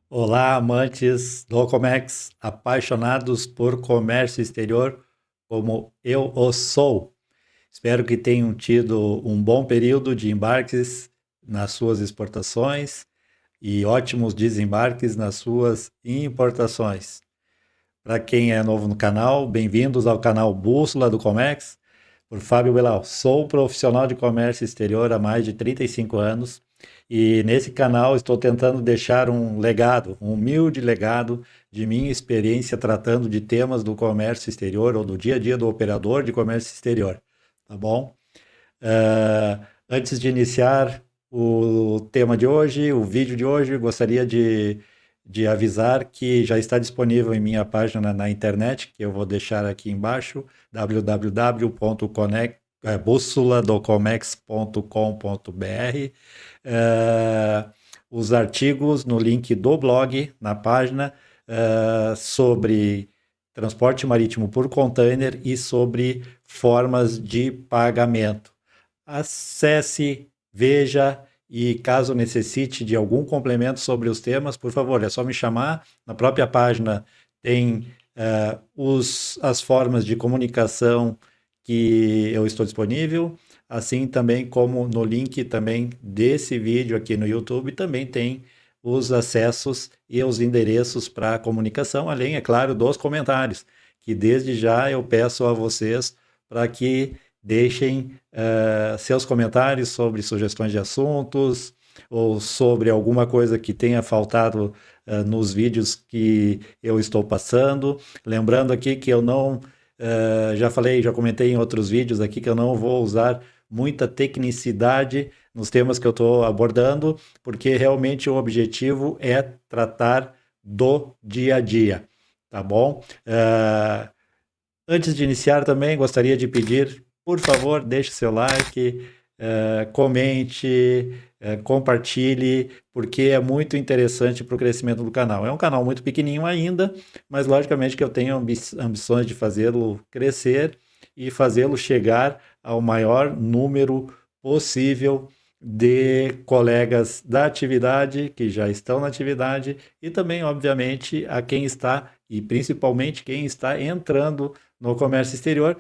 Olá, amantes do Comex, apaixonados por comércio exterior, como eu o sou. Espero que tenham tido um bom período de embarques nas suas exportações e ótimos desembarques nas suas importações. Para quem é novo no canal, bem-vindos ao canal Bússola do Comex, por Fábio Belal. Sou profissional de comércio exterior há mais de 35 anos e nesse canal estou tentando deixar um legado, um humilde legado de minha experiência tratando de temas do comércio exterior ou do dia a dia do operador de comércio exterior, tá bom? Antes de iniciar o tema de hoje, o vídeo de hoje, gostaria de avisar que já está disponível em minha página na internet, que eu vou deixar aqui embaixo, www.bussoladocomex.com.br. eh, os artigos no link do blog, na página, sobre transporte marítimo por container e sobre formas de pagamento. Acesse, veja e caso necessite de algum complemento sobre os temas, por favor, é só me chamar. Na própria página tem as formas de comunicação que eu estou disponível, assim também como no link também desse vídeo aqui no YouTube também tem os acessos e os endereços para comunicação, além, é claro, dos comentários, que desde já eu peço a vocês para que deixem seus comentários sobre sugestões de assuntos ou sobre alguma coisa que tenha faltado nos vídeos que eu estou passando. Lembrando aqui que eu não, já falei, já comentei em outros vídeos aqui que eu não vou usar muita tecnicidade nos temas que eu estou abordando, porque realmente o objetivo é tratar do dia a dia, tá bom? Antes de iniciar também, gostaria de pedir, por favor, deixe seu like, comente, compartilhe, porque é muito interessante para o crescimento do canal. É um canal muito pequenininho ainda, mas logicamente que eu tenho ambições de fazê-lo crescer e fazê-lo chegar ao maior número possível de colegas da atividade, que já estão na atividade, e também, obviamente, a quem está, e principalmente quem está entrando no comércio exterior,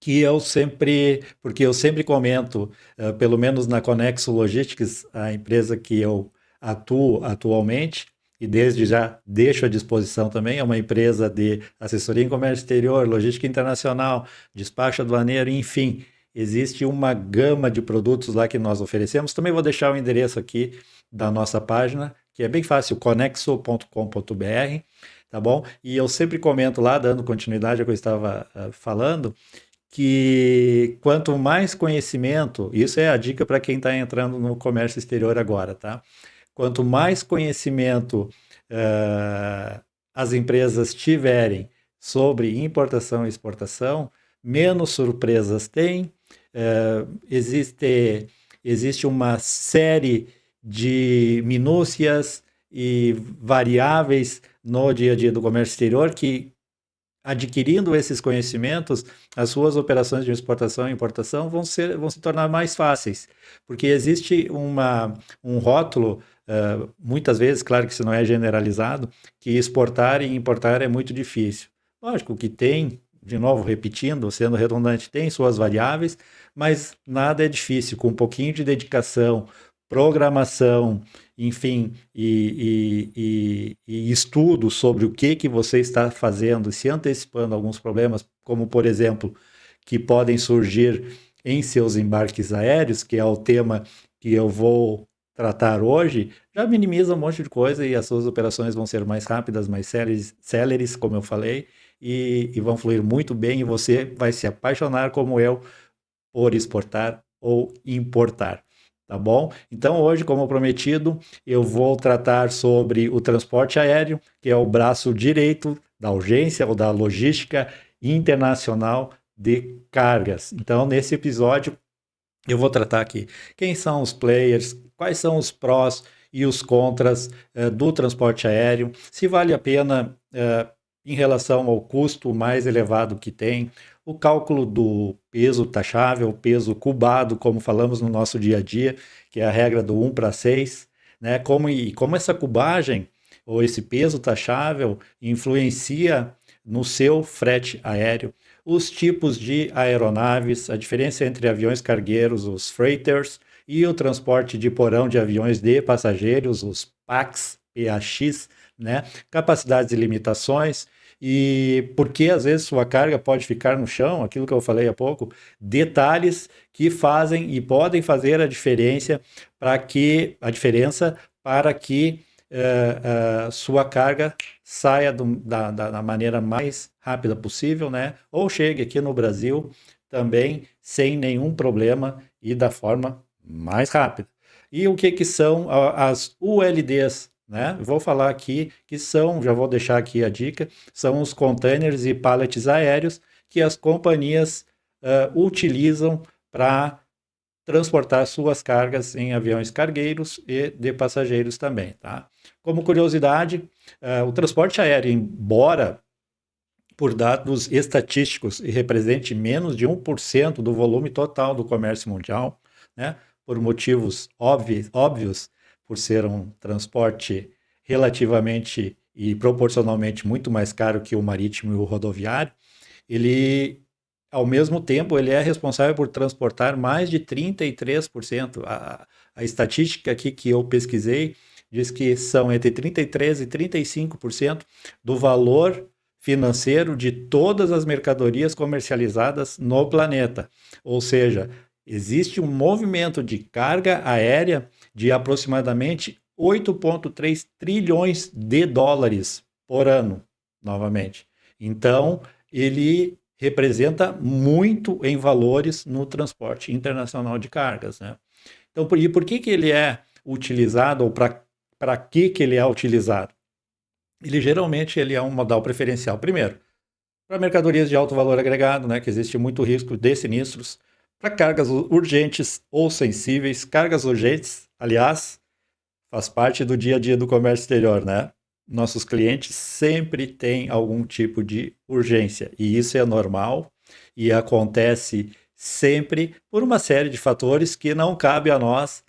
que eu sempre, porque eu sempre comento, pelo menos na Conexo Logistics, a empresa que eu atuo atualmente, e desde já deixo à disposição também, é uma empresa de assessoria em comércio exterior, logística internacional, despacho aduaneiro, enfim, existe uma gama de produtos lá que nós oferecemos. Também vou deixar o endereço aqui da nossa página, que é bem fácil, conexo.com.br, tá bom? E eu sempre comento lá, dando continuidade ao que eu estava falando, que quanto mais conhecimento, isso é a dica para quem está entrando no comércio exterior agora, tá? Quanto mais conhecimento as empresas tiverem sobre importação e exportação, menos surpresas tem. Existe uma série de minúcias e variáveis no dia a dia do comércio exterior que, adquirindo esses conhecimentos, as suas operações de exportação e importação vão se tornar mais fáceis, porque existe um rótulo, muitas vezes, claro que isso não é generalizado, que exportar e importar é muito difícil. Lógico que tem, de novo, repetindo, sendo redundante, tem suas variáveis, mas nada é difícil, com um pouquinho de dedicação, programação, enfim, e estudo sobre o que você está fazendo, se antecipando a alguns problemas, como, por exemplo, que podem surgir em seus embarques aéreos, que é o tema que eu vou tratar hoje, já minimiza um monte de coisa e as suas operações vão ser mais rápidas, mais céleres, como eu falei, e vão fluir muito bem e você vai se apaixonar como eu por exportar ou importar. Tá bom? Então, hoje, como prometido, eu vou tratar sobre o transporte aéreo, que é o braço direito da urgência ou da logística internacional de cargas. Então, nesse episódio, eu vou tratar aqui quem são os players, quais são os prós e os contras do transporte aéreo, se vale a pena em relação ao custo mais elevado que tem, o cálculo do peso taxável, peso cubado, como falamos no nosso dia a dia, que é a regra do 1:6, né? Como essa cubagem ou esse peso taxável influencia no seu frete aéreo, os tipos de aeronaves, a diferença entre aviões cargueiros, os freighters, e o transporte de porão de aviões de passageiros, os PAX, né? Capacidades e limitações, e porque às vezes sua carga pode ficar no chão, aquilo que eu falei há pouco, detalhes que fazem e podem fazer a diferença para que sua carga saia da maneira mais rápida possível, né? Ou chegue aqui no Brasil também sem nenhum problema e da forma mais rápida. E o que são as ULDs, né? Vou falar aqui que são, já vou deixar aqui a dica, são os containers e pallets aéreos que as companhias utilizam para transportar suas cargas em aviões cargueiros e de passageiros também, tá? Como curiosidade, o transporte aéreo, embora por dados estatísticos e represente menos de 1% do volume total do comércio mundial, né? Por motivos óbvios, por ser um transporte relativamente e proporcionalmente muito mais caro que o marítimo e o rodoviário, ele, ao mesmo tempo, ele é responsável por transportar mais de 33%. A estatística aqui que eu pesquisei diz que são entre 33% e 35% do valor financeiro de todas as mercadorias comercializadas no planeta. Ou seja, existe um movimento de carga aérea de aproximadamente 8,3 trilhões de dólares por ano, novamente. Então, ele representa muito em valores no transporte internacional de cargas, né? Então, por que ele é utilizado, ou para que ele é utilizado? Ele é um modal preferencial, primeiro, para mercadorias de alto valor agregado, né, que existe muito risco de sinistros, para cargas urgentes ou sensíveis. Cargas urgentes, aliás, faz parte do dia a dia do comércio exterior, né? Nossos clientes sempre têm algum tipo de urgência, e isso é normal e acontece sempre por uma série de fatores que não cabe a nós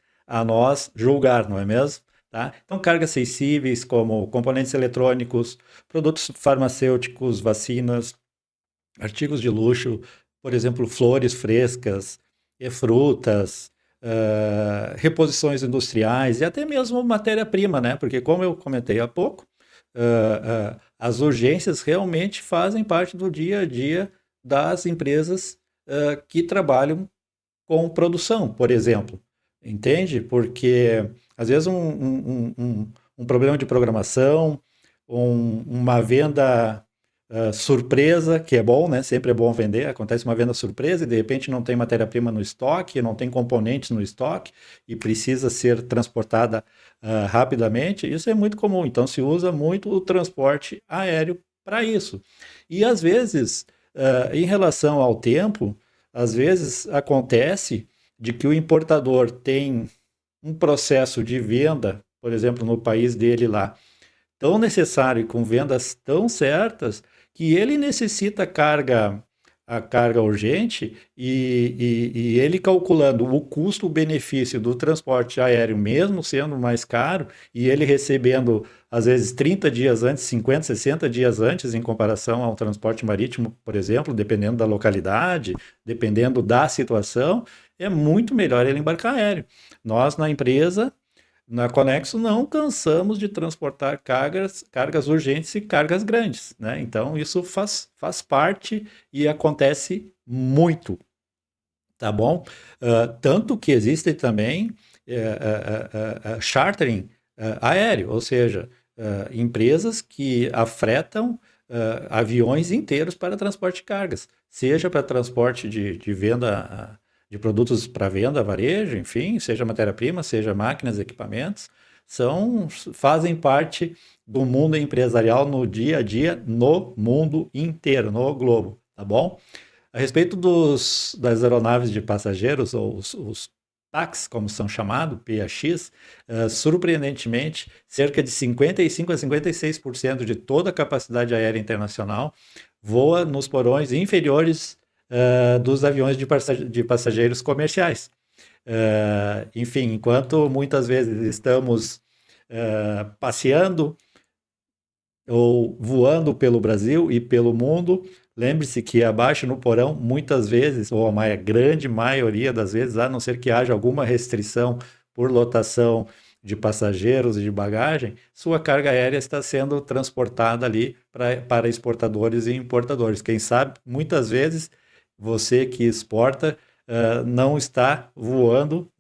julgar, não é mesmo? Tá? Então, cargas sensíveis como componentes eletrônicos, produtos farmacêuticos, vacinas, artigos de luxo, por exemplo, flores frescas, e frutas, reposições industriais e até mesmo matéria-prima, né? Porque, como eu comentei há pouco, as urgências realmente fazem parte do dia a dia das empresas que trabalham com produção, por exemplo. Entende? Porque às vezes um problema de programação, uma venda surpresa, que é bom, né? Sempre é bom vender. Acontece uma venda surpresa e de repente não tem matéria-prima no estoque, não tem componentes no estoque e precisa ser transportada rapidamente. Isso é muito comum. Então se usa muito o transporte aéreo para isso. E às vezes, em relação ao tempo, às vezes acontece de que o importador tem um processo de venda, por exemplo, no país dele lá, tão necessário e com vendas tão certas que ele necessita a carga urgente e ele calculando o custo-benefício do transporte aéreo, mesmo sendo mais caro, e ele recebendo às vezes 30 dias antes, 50, 60 dias antes, em comparação ao transporte marítimo, por exemplo, dependendo da localidade, dependendo da situação, é muito melhor ele embarcar aéreo. Nós, na empresa, na Conexo, não cansamos de transportar cargas urgentes e cargas grandes, né? Então, isso faz parte e acontece muito, tá bom? Tanto que existe também chartering aéreo, ou seja, empresas que afretam aviões inteiros para transporte de cargas, seja para transporte de venda de produtos para venda, varejo, enfim, seja matéria-prima, seja máquinas, equipamentos, fazem parte do mundo empresarial no dia a dia, no mundo inteiro, no globo, tá bom? A respeito das aeronaves de passageiros, ou os PAX, como são chamados, PAX, surpreendentemente, cerca de 55 a 56% de toda a capacidade aérea internacional voa nos porões inferiores dos aviões de passageiros comerciais. Enfim, enquanto muitas vezes estamos passeando ou voando pelo Brasil e pelo mundo, lembre-se que abaixo no porão, muitas vezes, ou a grande maioria das vezes, a não ser que haja alguma restrição por lotação de passageiros e de bagagem, sua carga aérea está sendo transportada ali para exportadores e importadores. Quem sabe, muitas vezes, você que exporta não está voando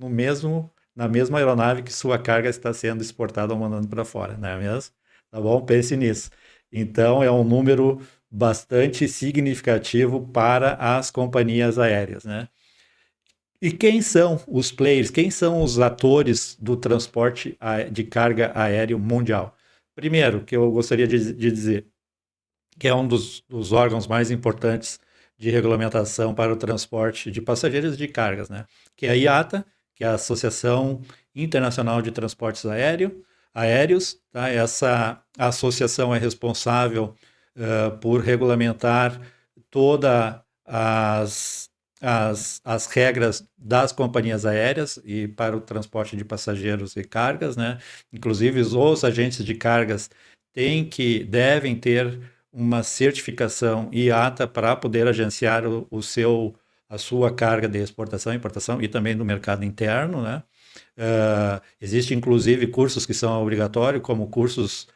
na mesma aeronave que sua carga está sendo exportada ou mandando para fora, não é mesmo? Tá bom? Pense nisso. Então, é um número bastante significativo para as companhias aéreas, né? E quem são os players, quem são os atores do transporte de carga aéreo mundial? Primeiro, que eu gostaria de dizer, que é um dos órgãos mais importantes de regulamentação para o transporte de passageiros e de cargas, né? Que é a IATA, que é a Associação Internacional de Transportes Aéreos. Tá? Essa associação é responsável por regulamentar todas as regras das companhias aéreas e para o transporte de passageiros e cargas, né? Inclusive, os agentes de cargas devem ter uma certificação IATA para poder agenciar a sua carga de exportação, importação e também do mercado interno, né? Existem, inclusive, cursos que são obrigatórios, como cursos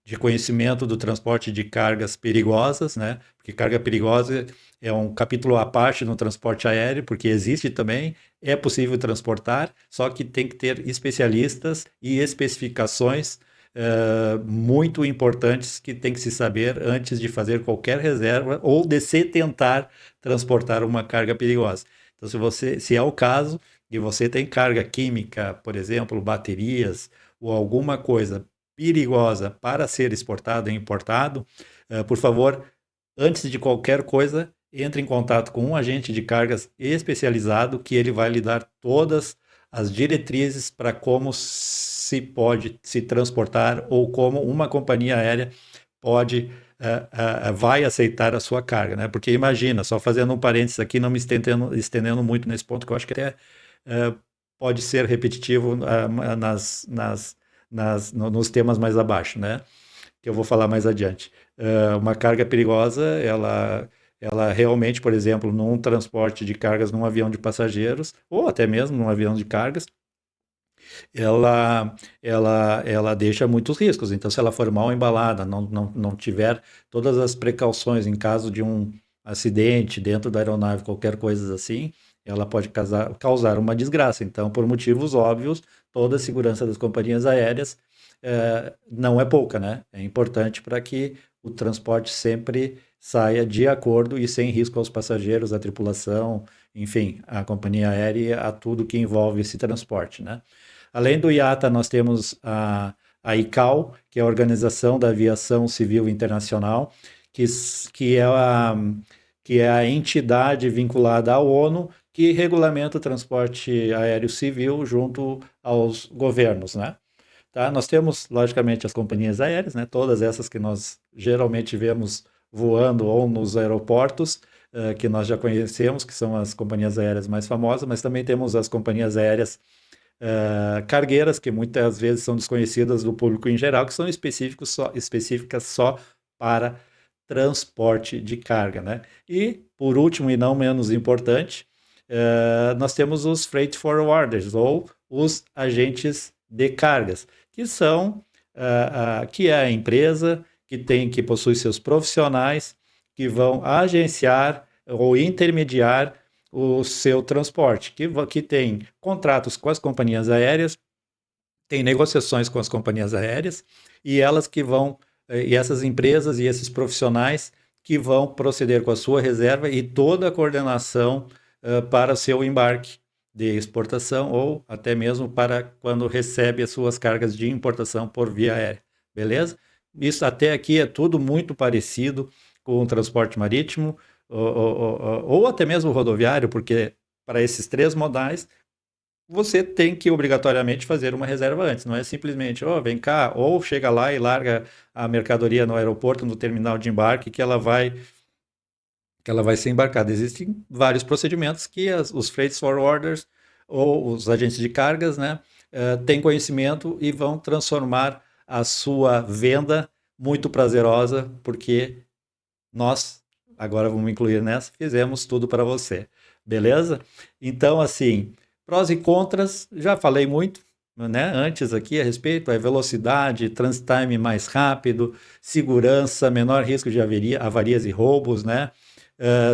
de conhecimento do transporte de cargas perigosas, né? Porque carga perigosa é um capítulo à parte no transporte aéreo, porque existe também, é possível transportar, só que tem que ter especialistas e especificações muito importantes que tem que se saber antes de fazer qualquer reserva ou de se tentar transportar uma carga perigosa. Então, se é o caso e você tem carga química, por exemplo, baterias ou alguma coisa perigosa para ser exportado e importado, por favor, antes de qualquer coisa, entre em contato com um agente de cargas especializado que ele vai lhe dar todas as diretrizes para como se pode se transportar ou como uma companhia aérea vai aceitar a sua carga, né? Porque imagina, só fazendo um parênteses aqui, não me estendendo muito nesse ponto, que eu acho que até pode ser repetitivo nos temas mais abaixo, né? Que eu vou falar mais adiante. Uma carga perigosa, ela realmente, por exemplo, num transporte de cargas num avião de passageiros, ou até mesmo num avião de cargas, ela deixa muitos riscos. Então, se ela for mal embalada, não tiver todas as precauções em caso de um acidente dentro da aeronave, qualquer coisa assim, ela pode causar uma desgraça. Então, por motivos óbvios, toda a segurança das companhias aéreas não é pouca, né? É importante para que o transporte sempre saia de acordo e sem risco aos passageiros, à tripulação, enfim, à companhia aérea, a tudo que envolve esse transporte, né? Além do IATA, nós temos a ICAO, que é a Organização da Aviação Civil Internacional, que é a entidade vinculada à ONU que regulamenta o transporte aéreo civil junto aos governos, né? Tá? Nós temos, logicamente, as companhias aéreas, né? Todas essas que nós geralmente vemos voando ou nos aeroportos, que nós já conhecemos, que são as companhias aéreas mais famosas, mas também temos as companhias aéreas cargueiras, que muitas vezes são desconhecidas do público em geral, que são específicas só para transporte de carga, né? E, por último e não menos importante, nós temos os freight forwarders, ou os agentes de cargas, que é a empresa que possui seus profissionais que vão agenciar ou intermediar o seu transporte, que tem contratos com as companhias aéreas, tem negociações com as companhias aéreas, e e essas empresas e esses profissionais que vão proceder com a sua reserva e toda a coordenação para o seu embarque de exportação ou até mesmo para quando recebe as suas cargas de importação por via aérea, beleza? Isso até aqui é tudo muito parecido com o transporte marítimo, ou até mesmo rodoviário, porque para esses três modais você tem que obrigatoriamente fazer uma reserva antes, não é simplesmente, vem cá, ou chega lá e larga a mercadoria no aeroporto, no terminal de embarque, que ela vai que ela vai ser embarcada. Existem vários procedimentos que os freight forwarders ou os agentes de cargas, né, têm conhecimento e vão transformar a sua venda muito prazerosa, porque nós, agora vamos incluir nessa, fizemos tudo para você. Beleza? Então, assim, prós e contras, já falei muito, né, antes aqui a respeito, é velocidade, transit time mais rápido, segurança, menor risco de avarias e roubos, né?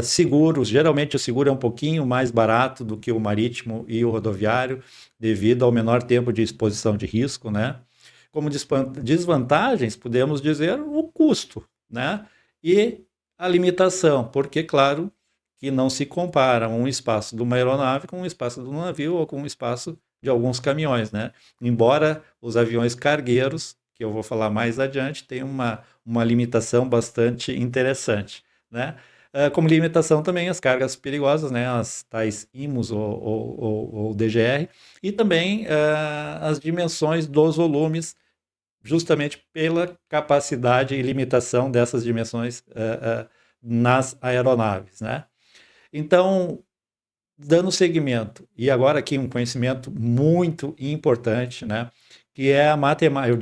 Seguros, geralmente o seguro é um pouquinho mais barato do que o marítimo e o rodoviário, devido ao menor tempo de exposição de risco, né? Como desvantagens, podemos dizer o custo, né? E a limitação, porque, claro, que não se compara um espaço de uma aeronave com um espaço de um navio ou com um espaço de alguns caminhões, né? Embora os aviões cargueiros, que eu vou falar mais adiante, tenham uma limitação bastante interessante, né? Como limitação também as cargas perigosas, né? As tais IMOs ou DGR, e também as dimensões dos volumes, justamente pela capacidade e limitação dessas dimensões nas aeronaves, né? Então, dando seguimento, e agora aqui um conhecimento muito importante, né? Que é a matemática,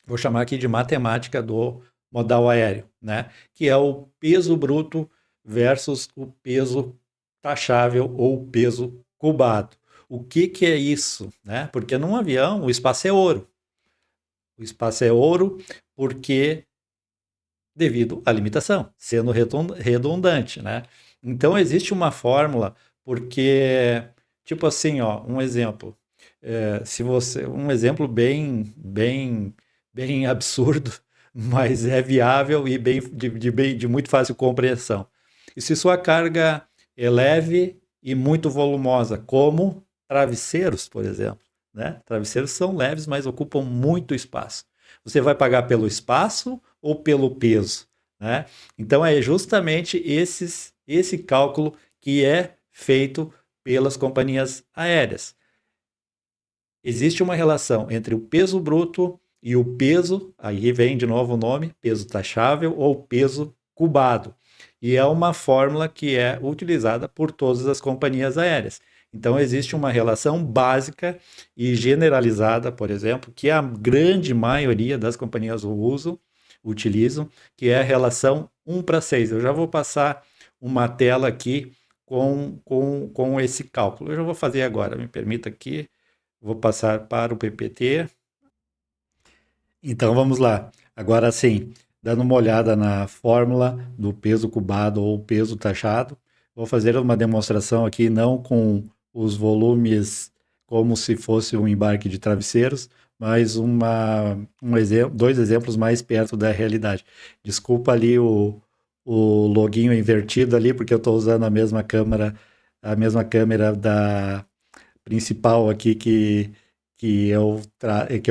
vou chamar aqui de matemática do modal aéreo, né? Que é o peso bruto versus o peso taxável ou peso cubado. O que é isso, né? Porque num avião o espaço é ouro. O espaço é ouro porque devido à limitação, sendo redundante, né? Então existe uma fórmula porque, tipo assim, ó, um exemplo, se você, um exemplo bem absurdo, mas é viável e de muito fácil compreensão. E se sua carga é leve e muito volumosa, como travesseiros, por exemplo, né? Travesseiros são leves, mas ocupam muito espaço. Você vai pagar pelo espaço ou pelo peso, né? Então é justamente esse cálculo que é feito pelas companhias aéreas. Existe uma relação entre o peso bruto e o peso, aí vem de novo o nome, peso taxável ou peso cubado. E é uma fórmula que é utilizada por todas as companhias aéreas. Então existe uma relação básica e generalizada, por exemplo, que a grande maioria das companhias utilizam, que é a relação 1:6. Eu já vou passar uma tela aqui com esse cálculo. Eu já vou fazer agora, me permita aqui. Vou passar para o PPT. Então vamos lá. Agora sim, dando uma olhada na fórmula do peso cubado ou peso taxado, vou fazer uma demonstração aqui não com os volumes como se fosse um embarque de travesseiros, mas dois exemplos mais perto da realidade. Desculpa ali o loginho invertido ali, porque eu estou usando a mesma câmera da principal aqui que eu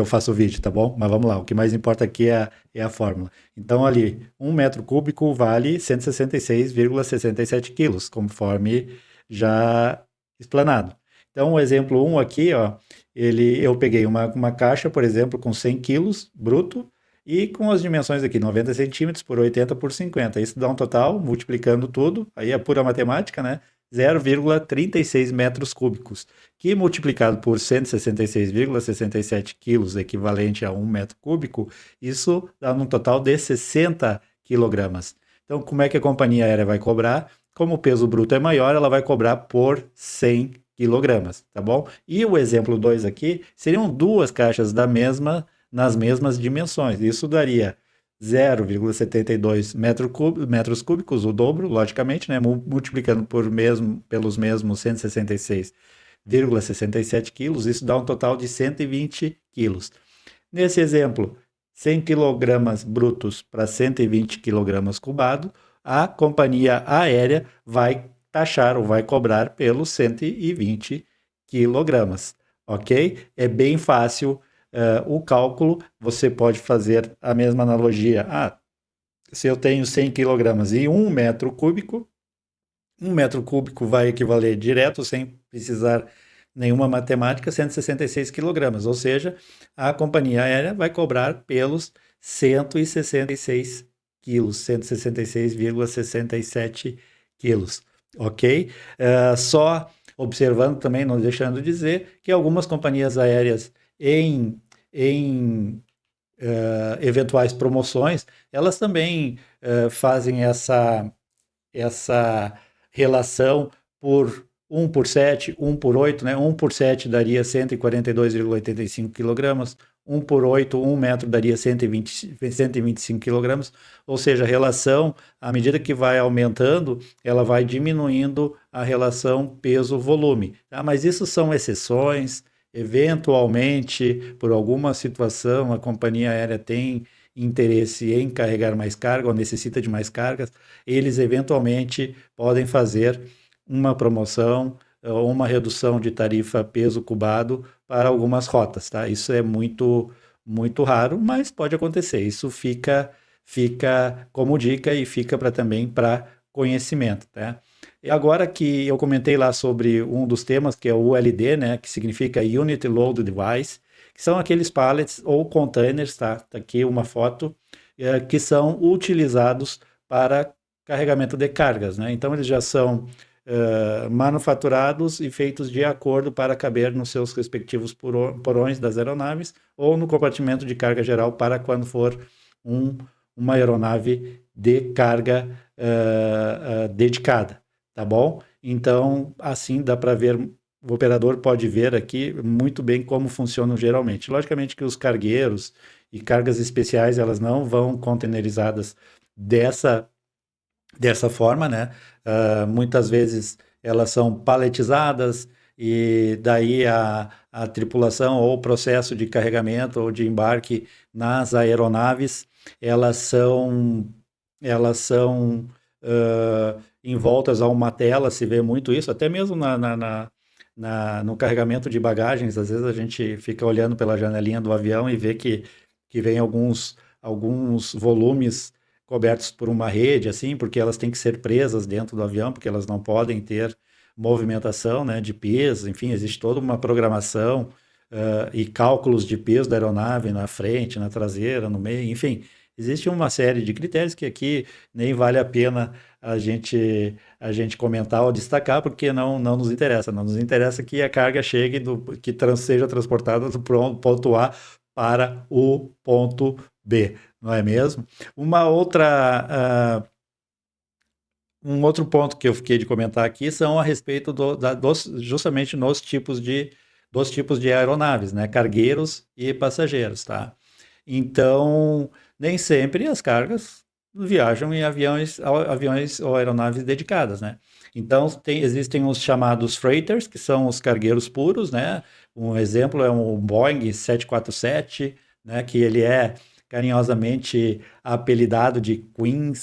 faço o vídeo, tá bom? Mas vamos lá, o que mais importa aqui é a fórmula. Então, ali, 1 metro cúbico vale 166,67 quilos, conforme já explanado. Então, o exemplo 1 aqui, ó, eu peguei uma caixa, por exemplo, com 100 quilos bruto, e com as dimensões aqui, 90 centímetros por 80 por 50. Isso dá um total, multiplicando tudo, aí é pura matemática, né? 0,36 metros cúbicos, que multiplicado por 166,67 quilos, equivalente a 1 metro cúbico, isso dá um total de 60 quilogramas. Então, como é que a companhia aérea vai cobrar? Como o peso bruto é maior, ela vai cobrar por 100 quilogramas, tá bom? E o exemplo 2 aqui seriam duas caixas nas mesmas dimensões. Isso daria 0,72 metros cúbicos, o dobro, logicamente, né? Multiplicando pelos mesmos 166,67 quilos, isso dá um total de 120 quilos. Nesse exemplo, 100 quilogramas brutos para 120 quilogramas cubado, a companhia aérea vai taxar ou vai cobrar pelos 120 quilogramas, ok? É bem fácil o cálculo, você pode fazer a mesma analogia. Se eu tenho 100 quilogramas e 1 metro cúbico, 1 metro cúbico vai equivaler direto, sem precisar nenhuma matemática, 166 quilogramas. Ou seja, a companhia aérea vai cobrar pelos 166 quilos, 166,67 quilos, ok? Só observando também, não deixando de dizer, que algumas companhias aéreas em eventuais promoções, elas também fazem essa relação por um por 7, um por 8, né? Um por 7 daria 142,85 quilogramas, um por 8, 1 metro daria 125 quilogramas, ou seja, a relação, à medida que vai aumentando, ela vai diminuindo a relação peso-volume. Tá? Mas isso são exceções, eventualmente, por alguma situação, a companhia aérea tem interesse em carregar mais carga ou necessita de mais cargas, eles eventualmente podem fazer uma promoção ou uma redução de tarifa peso cubado para algumas rotas, tá? Isso é muito raro, mas pode acontecer. Isso fica como dica e fica também para conhecimento, tá? E agora que eu comentei lá sobre um dos temas, que é o ULD, né, que significa Unit Load Device, que são aqueles pallets ou containers, tá? Tá aqui uma foto, que são utilizados para carregamento de cargas, né? Então eles já são manufaturados e feitos de acordo para caber nos seus respectivos porões das aeronaves ou no compartimento de carga geral para quando for uma aeronave de carga dedicada, tá bom? Então, assim dá para ver, o operador pode ver aqui muito bem como funcionam geralmente. Logicamente que os cargueiros e cargas especiais, elas não vão containerizadas dessa forma, né? Muitas vezes elas são paletizadas e daí a tripulação ou o processo de carregamento ou de embarque nas aeronaves, elas são, elas são envoltas a uma tela, se vê muito isso, até mesmo no carregamento de bagagens, às vezes a gente fica olhando pela janelinha do avião e vê que vem alguns volumes cobertos por uma rede, assim, porque elas têm que ser presas dentro do avião, porque elas não podem ter movimentação, né, de peso, enfim, existe toda uma programação e cálculos de peso da aeronave na frente, na traseira, no meio, enfim, existe uma série de critérios que aqui nem vale a pena a gente comentar ou destacar, porque não nos interessa. Não nos interessa que a carga chegue, seja transportada do ponto A para o ponto B, não é mesmo? Uma outra, um outro ponto que eu fiquei de comentar aqui são a respeito justamente dos tipos de aeronaves, né? Cargueiros e passageiros, tá? Então, nem sempre as cargas viajam em aviões ou aeronaves dedicadas, né? Então, existem os chamados freighters, que são os cargueiros puros, né? Um exemplo é um Boeing 747, né? Que ele é carinhosamente apelidado de Queen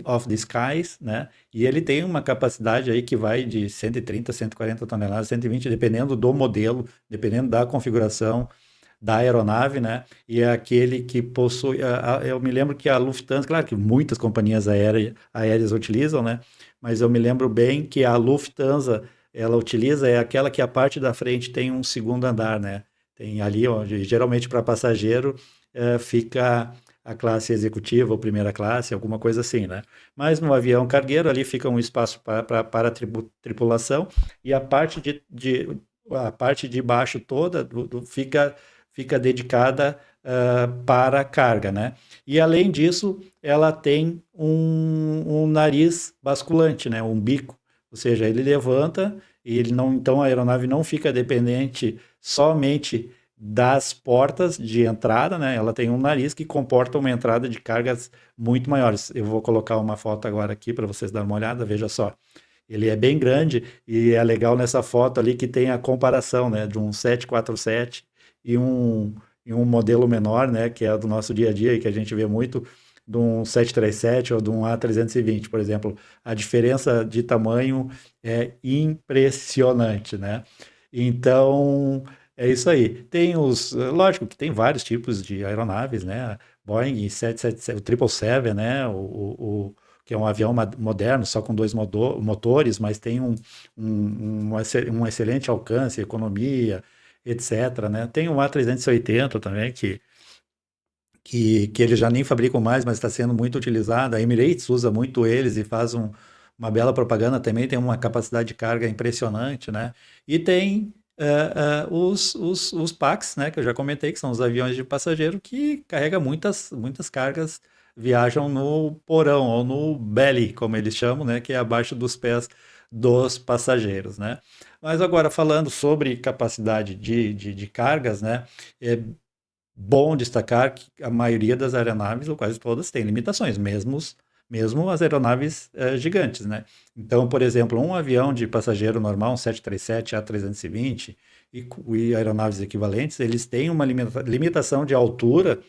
of the Skies, né? E ele tem uma capacidade aí que vai de 130, 140 toneladas, 120, dependendo do modelo, dependendo da configuração da aeronave, né? E é aquele que possui. Eu me lembro que a Lufthansa, claro que muitas companhias aéreas utilizam, né? Mas eu me lembro bem que a Lufthansa ela utiliza é aquela que a parte da frente tem um segundo andar, né? Tem ali onde geralmente para passageiro fica a classe executiva ou primeira classe, alguma coisa assim, né? Mas no avião cargueiro ali fica um espaço para a tripulação e a parte de baixo toda fica dedicada para a carga, né? E além disso, ela tem um nariz basculante, né? Um bico, ou seja, ele levanta e ele não, então a aeronave não fica dependente somente das portas de entrada, né? Ela tem um nariz que comporta uma entrada de cargas muito maiores. Eu vou colocar uma foto agora aqui para vocês darem uma olhada, veja só. Ele é bem grande e é legal nessa foto ali que tem a comparação, né, de um 747 e um, e um modelo menor, né, que é do nosso dia a dia e que a gente vê muito, de um 737 ou de um A320, por exemplo. A diferença de tamanho é impressionante, né? Então, é isso aí. Lógico que tem vários tipos de aeronaves, né? Boeing 777, o 777, né? Que é um avião moderno, só com dois motores, mas tem um excelente alcance, economia, etc, né? Tem um A380 também, que eles já nem fabricam mais, mas está sendo muito utilizada. A Emirates usa muito eles e faz uma bela propaganda também, tem uma capacidade de carga impressionante, né? E tem os PAX, né, que eu já comentei, que são os aviões de passageiro que carregam muitas cargas, viajam no porão ou no belly, como eles chamam, né, que é abaixo dos pés dos passageiros, né? Mas agora falando sobre capacidade de cargas, né? É, bom destacar que a maioria das aeronaves, ou quase todas, tem limitações, mesmo as aeronaves gigantes, né? Então, por exemplo, um avião de passageiro normal, um 737 A320 e aeronaves equivalentes, eles têm uma limitação de altura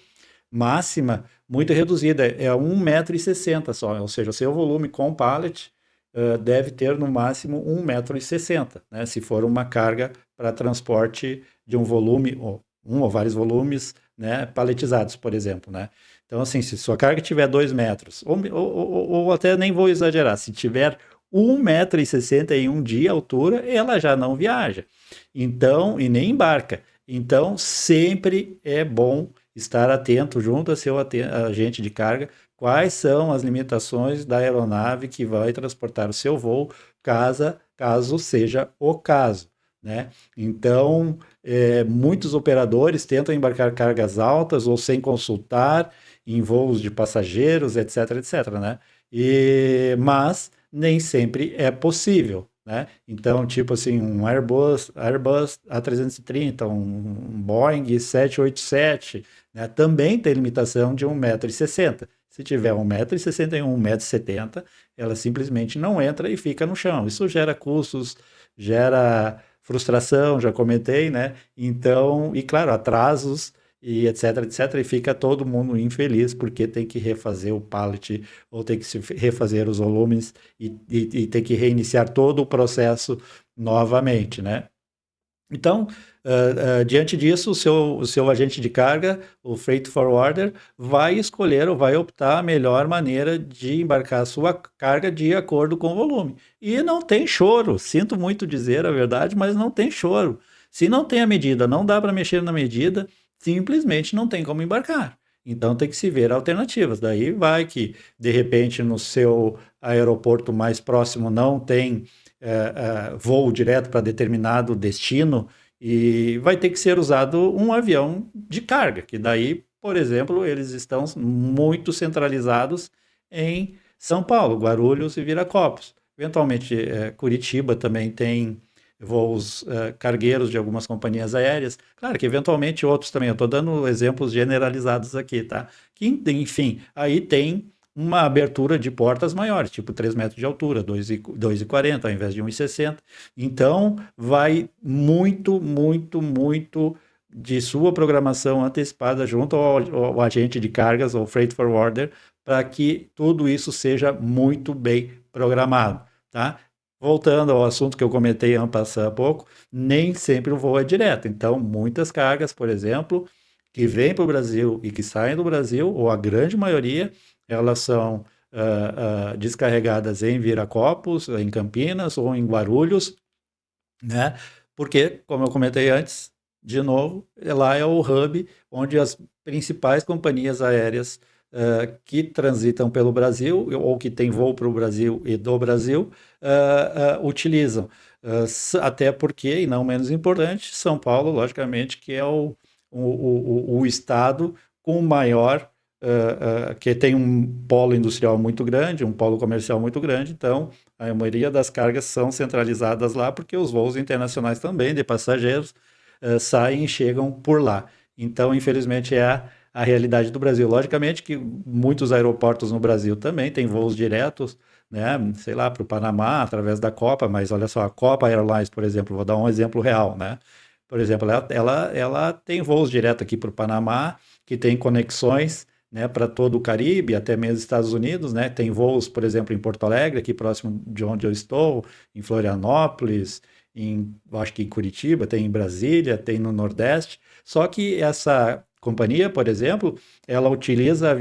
máxima muito reduzida, é 1,60 m só, ou seja, o seu volume com pallet deve ter no máximo 1,60 m, né? Se for uma carga para transporte de um volume, ou um ou vários volumes, né, paletizados, por exemplo, né? Então, assim, se sua carga tiver 2 metros, ou até nem vou exagerar, se tiver 1,61 m de altura, ela já não viaja. Então, e nem embarca. Então, sempre é bom estar atento junto a seu agente de carga, quais são as limitações da aeronave que vai transportar o seu voo, caso seja o caso, né? Então, muitos operadores tentam embarcar cargas altas ou sem consultar em voos de passageiros, etc, etc, né? Mas nem sempre é possível, né? Então, tipo assim, um Airbus A330, um Boeing 787, né? Também tem limitação de 1,60 m. Se tiver 1,61 m, 1,70 m, ela simplesmente não entra e fica no chão. Isso gera custos, gera frustração, já comentei, né? Então, e claro, atrasos e etc, etc, e fica todo mundo infeliz porque tem que refazer o pallet ou tem que refazer os volumes e tem que reiniciar todo o processo novamente, né? Então, diante disso, o seu agente de carga, o freight forwarder, vai escolher ou vai optar a melhor maneira de embarcar a sua carga de acordo com o volume. E não tem choro, sinto muito dizer a verdade, mas não tem choro. Se não tem a medida, não dá para mexer na medida, simplesmente não tem como embarcar. Então tem que se ver alternativas. Daí vai que, de repente, no seu aeroporto mais próximo não tem voo direto para determinado destino e vai ter que ser usado um avião de carga, que daí, por exemplo, eles estão muito centralizados em São Paulo, Guarulhos e Viracopos. Eventualmente, Curitiba também tem voos cargueiros de algumas companhias aéreas. Claro que eventualmente outros também, eu estou dando exemplos generalizados aqui, tá? Que, enfim, aí tem uma abertura de portas maiores, tipo 3 metros de altura, 2,40 ao invés de 1,60. Então, vai muito, muito, muito de sua programação antecipada junto ao agente de cargas, ou freight forwarder, para que tudo isso seja muito bem programado, tá? Voltando ao assunto que eu comentei há pouco, nem sempre o voo é direto. Então, muitas cargas, por exemplo, que vêm para o Brasil e que saem do Brasil, ou a grande maioria, elas são descarregadas em Viracopos, em Campinas ou em Guarulhos, né? Porque, como eu comentei antes, de novo, lá é o hub onde as principais companhias aéreas que transitam pelo Brasil ou que têm voo para o Brasil e do Brasil utilizam. Até porque, e não menos importante, São Paulo, logicamente, que é o estado com maior que tem um polo industrial muito grande, um polo comercial muito grande, então a maioria das cargas são centralizadas lá, porque os voos internacionais também de passageiros saem e chegam por lá. Então, infelizmente, é a realidade do Brasil. Logicamente que muitos aeroportos no Brasil também têm voos diretos, né, sei lá, para o Panamá, através da Copa, mas olha só, a Copa Airlines, por exemplo, vou dar um exemplo real, né? Por exemplo, ela tem voos direto aqui para o Panamá, que tem conexões, né, para todo o Caribe, até mesmo Estados Unidos, né? Tem voos, por exemplo, em Porto Alegre, aqui próximo de onde eu estou, em Florianópolis, acho que em Curitiba, tem em Brasília, tem no Nordeste. Só que essa companhia, por exemplo, ela utiliza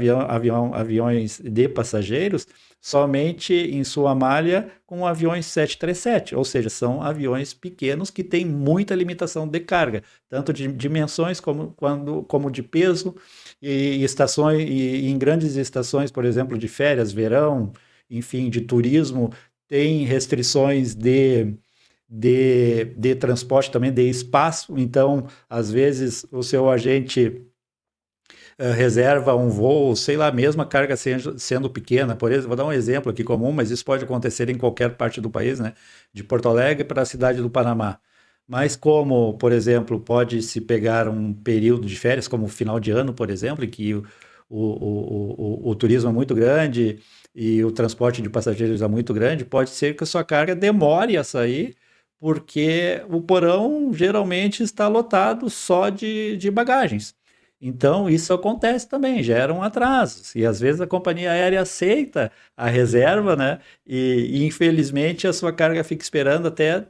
aviões de passageiros somente em sua malha com aviões 737, ou seja, são aviões pequenos que têm muita limitação de carga, tanto de dimensões como de peso, e estações, e em grandes estações, por exemplo, de férias, verão, enfim, de turismo, tem restrições de transporte também, de espaço, então, às vezes, o seu agente reserva um voo, sei lá, mesmo a carga sendo pequena, por exemplo, vou dar um exemplo aqui comum, mas isso pode acontecer em qualquer parte do país, né? De Porto Alegre para a cidade do Panamá. Mas como, por exemplo, pode se pegar um período de férias, como o final de ano, por exemplo, em que o turismo é muito grande e o transporte de passageiros é muito grande, pode ser que a sua carga demore a sair, porque o porão geralmente está lotado só de bagagens. Então, isso acontece também, geram atrasos. E às vezes a companhia aérea aceita a reserva, né? E infelizmente a sua carga fica esperando até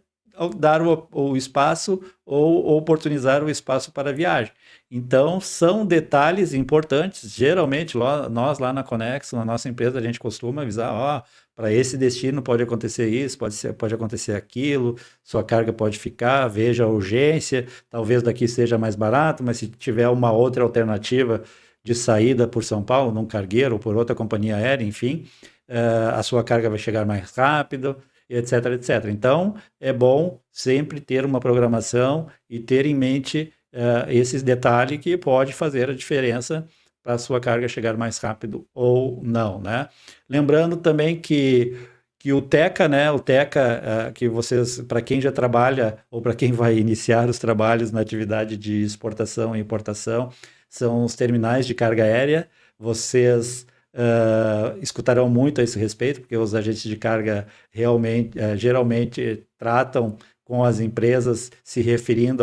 dar o espaço ou oportunizar o espaço para a viagem. Então, são detalhes importantes. Geralmente, nós lá na Conexo, na nossa empresa, a gente costuma avisar: ó, para esse destino pode acontecer isso, pode acontecer aquilo, sua carga pode ficar, veja a urgência. Talvez daqui seja mais barato, mas se tiver uma outra alternativa de saída por São Paulo, num cargueiro ou por outra companhia aérea, enfim, a sua carga vai chegar mais rápido, etc, etc. Então, é bom sempre ter uma programação e ter em mente esses detalhes que pode fazer a diferença para a sua carga chegar mais rápido ou não, né? Lembrando também que o Teca, né, o Teca, que vocês, para quem já trabalha ou para quem vai iniciar os trabalhos na atividade de exportação e importação, são os terminais de carga aérea. Vocês escutarão muito a esse respeito, porque os agentes de carga realmente, geralmente tratam com as empresas se referindo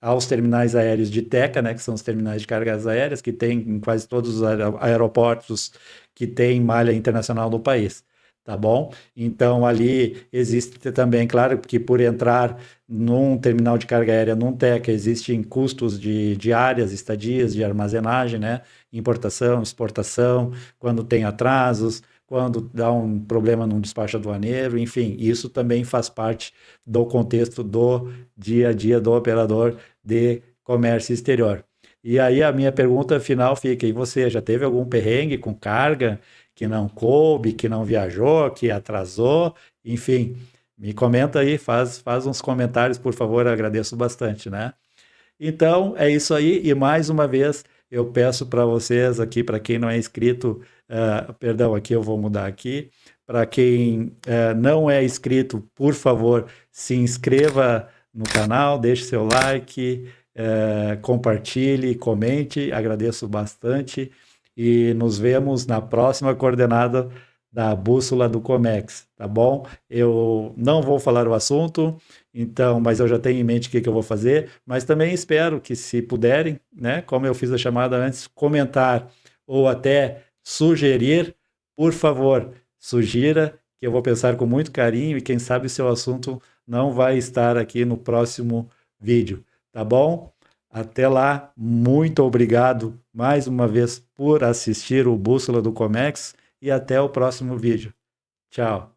aos terminais aéreos de Teca, né, que são os terminais de cargas aéreas, que tem em quase todos os aeroportos que tem malha internacional no país. Tá bom? Então, ali existe também, claro, que por entrar num terminal de carga aérea, num TECA, existem custos de diárias, estadias, de armazenagem, né? Importação, exportação, quando tem atrasos, quando dá um problema num despacho aduaneiro, enfim, isso também faz parte do contexto do dia a dia do operador de comércio exterior. E aí a minha pergunta final fica: e você já teve algum perrengue com carga que não coube, que não viajou, que atrasou? Enfim, me comenta aí, faz uns comentários, por favor, eu agradeço bastante, né? Então, é isso aí. E mais uma vez, eu peço para vocês aqui, para quem não é inscrito, perdão, aqui eu vou mudar aqui. Para quem não é inscrito, por favor, se inscreva no canal, deixe seu like, compartilhe, comente. Agradeço bastante. E nos vemos na próxima coordenada da Bússola do Comex, tá bom? Eu não vou falar o assunto, então, mas eu já tenho em mente o que eu vou fazer, mas também espero que, se puderem, né, como eu fiz a chamada antes, comentar ou até sugerir, por favor, sugira, que eu vou pensar com muito carinho e quem sabe o seu assunto não vai estar aqui no próximo vídeo, tá bom? Até lá, muito obrigado mais uma vez por assistir o Bússola do Comex e até o próximo vídeo. Tchau.